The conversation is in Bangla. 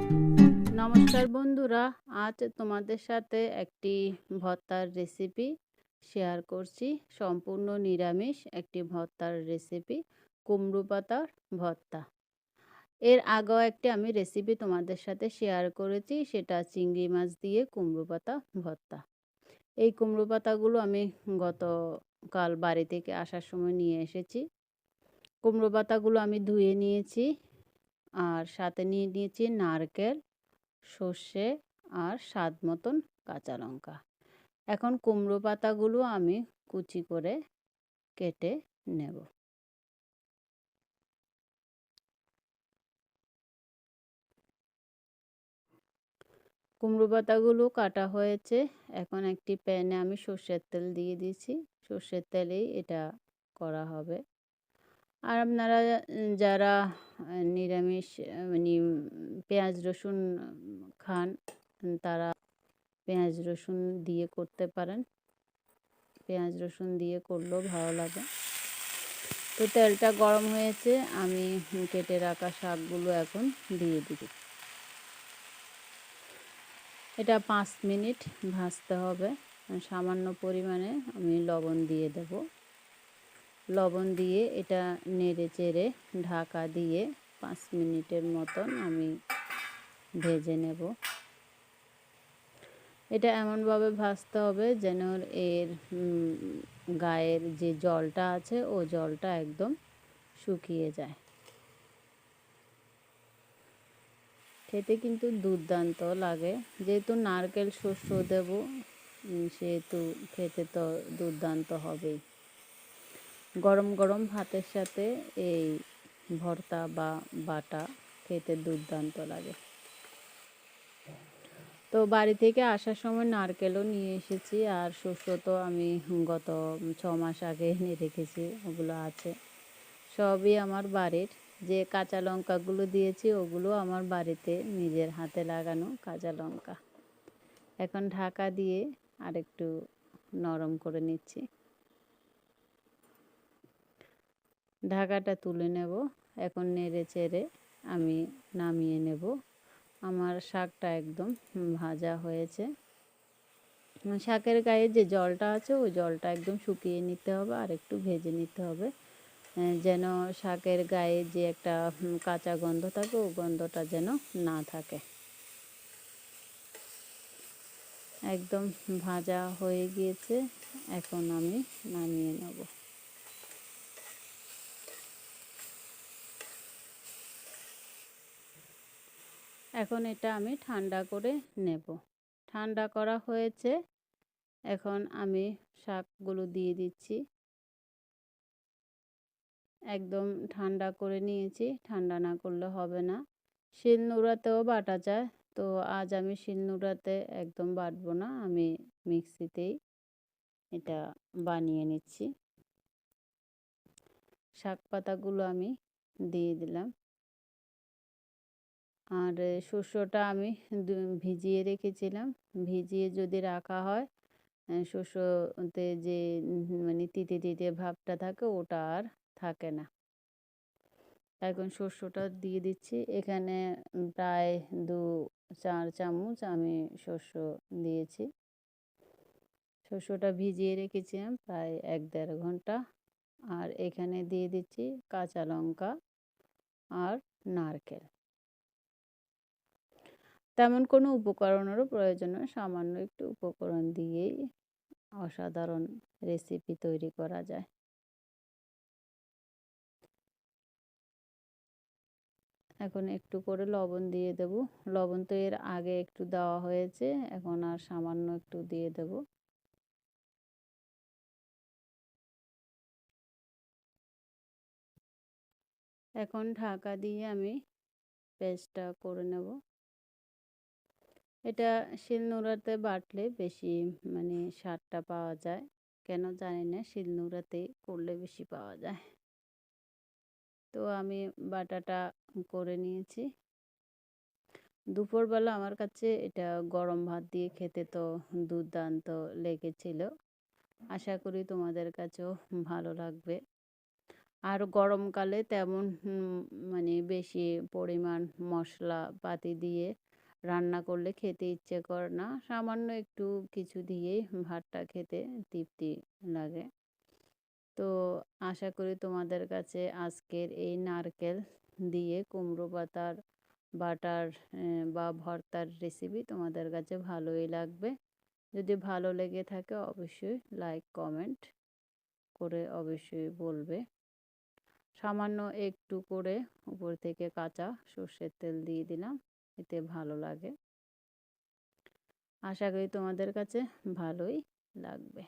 নমস্কার বন্ধুরা, আজ তোমাদের সাথে একটি ভর্তার রেসিপি শেয়ার করছি। সম্পূর্ণ নিরামিষ একটি ভর্তার রেসিপি, কুমড়ো পাতার ভর্তা। এর আগেও একটি আমি রেসিপি তোমাদের সাথে শেয়ার করেছি, সেটা চিংড়ি মাছ দিয়ে কুমড়ো পাতা ভর্তা। এই কুমড়ো পাতাগুলো আমি গতকাল বাড়ি থেকে আসার সময় নিয়ে এসেছি। কুমড়ো পাতাগুলো আমি ধুয়ে নিয়েছি, আর সাথে নিয়ে নিয়েছি নারকেল, সর্ষে আর স্বাদ মতন কাঁচা লঙ্কা। এখন কুমড়ো পাতাগুলো আমি কুচি করে কেটে নেব। কুমড়ো পাতাগুলো কাটা হয়েছে। এখন একটি প্যানে আমি সর্ষের তেল দিয়ে দিয়েছি। সর্ষের তেলেই এটা করা হবে। আর আপনারা যারা নিরামিষ মানে পেঁয়াজ রসুন খান, তারা পেঁয়াজ রসুন দিয়ে করতে পারেন। পেঁয়াজ রসুন দিয়ে করলেও ভালো লাগে। তো তেলটা গরম হয়েছে, আমি কেটে রাখা শাকগুলো এখন দিয়ে দিই। এটা 5 মিনিট ভাজতে হবে। সামান্য পরিমাণে আমি লবণ দিয়ে দেব। লবণ দিয়ে এটা নেড়ে চেড়ে ঢাকা দিয়ে 5 মিনিটের মতন আমি ভেজে নেব। এটা এমনভাবে ভাজতে হবে যেন এর গায়ের যে জলটা আছে ও জলটা একদম শুকিয়ে যায়। খেতে কিন্তু দুর্দান্ত লাগে। যেহেতু নারকেল শস্য দেব, সেহেতু খেতে তো দুর্দান্ত হবেই। গরম গরম ভাতের সাথে এই ভর্তা বা বাটা খেতে দুর্দান্ত লাগে। তো বাড়ি থেকে আসার সময় নারকেলও নিয়ে এসেছি, আর শস্য তো আমি গত 6 মাস আগে এনে রেখেছি, ওগুলো আছে। সবই আমার বাড়ির। যে কাঁচা লঙ্কাগুলো দিয়েছি ওগুলো আমার বাড়িতে নিজের হাতে লাগানো কাঁচা লঙ্কা। এখন ঢাকা দিয়ে আরেকটু নরম করে নিচ্ছি। ঢাকাটা তুলে নেব। এখন নেড়ে চেড়ে আমি নামিয়ে নেব। আমার শাকটা একদম ভাজা হয়েছে। শাকের গায়ে যে জলটা আছে ওই জলটা একদম শুকিয়ে নিতে হবে, আর একটু ভেজে নিতে হবে, যেন শাকের গায়ে যে একটা কাঁচা গন্ধ থাকে ও গন্ধটা যেন না থাকে। একদম ভাজা হয়ে গিয়েছে, এখন আমি নামিয়ে নেব। এখন এটা আমি ঠান্ডা করে নেব। ঠান্ডা করা হয়েছে, এখন আমি শাকগুলো দিয়ে দিচ্ছি। একদম ঠান্ডা করে নিয়েছি, ঠান্ডা না করলে হবে না। শিলনোড়াতেও বাটা যায়, তো আজ আমি শিলনোড়াতে একদম বাটবো না, আমি মিক্সিতেই এটা বানিয়ে নিচ্ছি। শাক পাতাগুলো আমি দিয়ে দিলাম। আর শস্যটা আমি ভিজিয়ে রেখেছিলাম। ভিজিয়ে যদি রাখা হয়, শস্যতে যে মানে তিতে তিতে ভাবটা থাকে ওটা আর থাকে না। এখন শস্যটা দিয়ে দিচ্ছি। এখানে প্রায় 2-4 চামচ আমি শস্য দিয়েছি। শস্যটা ভিজিয়ে রেখেছিলাম প্রায় 1-1.5 ঘন্টা। আর এখানে দিয়ে দিচ্ছি কাঁচা লঙ্কা আর নারকেল। তেমন কোনো উপকরণেরও প্রয়োজন নয়, সামান্য একটু উপকরণ দিয়েই অসাধারণ রেসিপি তৈরি করা যায়। এখন একটু করে লবণ দিয়ে দেব। লবণ তো এর আগে একটু দেওয়া হয়েছে, এখন আর সামান্য একটু দিয়ে দেব। এখন ঢাকা দিয়ে আমি পেস্টটা করে নেব। এটা শিলনোড়াতে বাটলে বেশি মানে স্বাদটা পাওয়া যায়, কেন জানি না, শিলনোড়াতে করলে বেশি পাওয়া যায়। তো আমি বাটাটা করে নিয়েছি। দুপুরবেলা আমার কাছে এটা গরম ভাত দিয়ে খেতে তো দুর্দান্ত লেগেছিল। আশা করি তোমাদের কাছেও ভালো লাগবে। আর গরমকালে তেমন মানে বেশি পরিমাণ মশলাপাতি দিয়ে রান্না করলে খেতে ইচ্ছে করে না। সামান্য একটু কিছু দিয়েই ভাতটা খেতে তৃপ্তি লাগে। তো আশা করি তোমাদের কাছে আজকের এই নারকেল দিয়ে কুমড়ো পাতার বাটার বা ভর্তার রেসিপি তোমাদের কাছে ভালোই লাগবে। যদি ভালো লেগে থাকে অবশ্যই লাইক কমেন্ট করে অবশ্যই বলবে। সামান্য একটু করে উপর থেকে কাঁচা সর্ষের তেল দিয়ে দিলাম, এতে ভালো লাগে। আশা করি তোমাদের কাছে ভালোই লাগবে।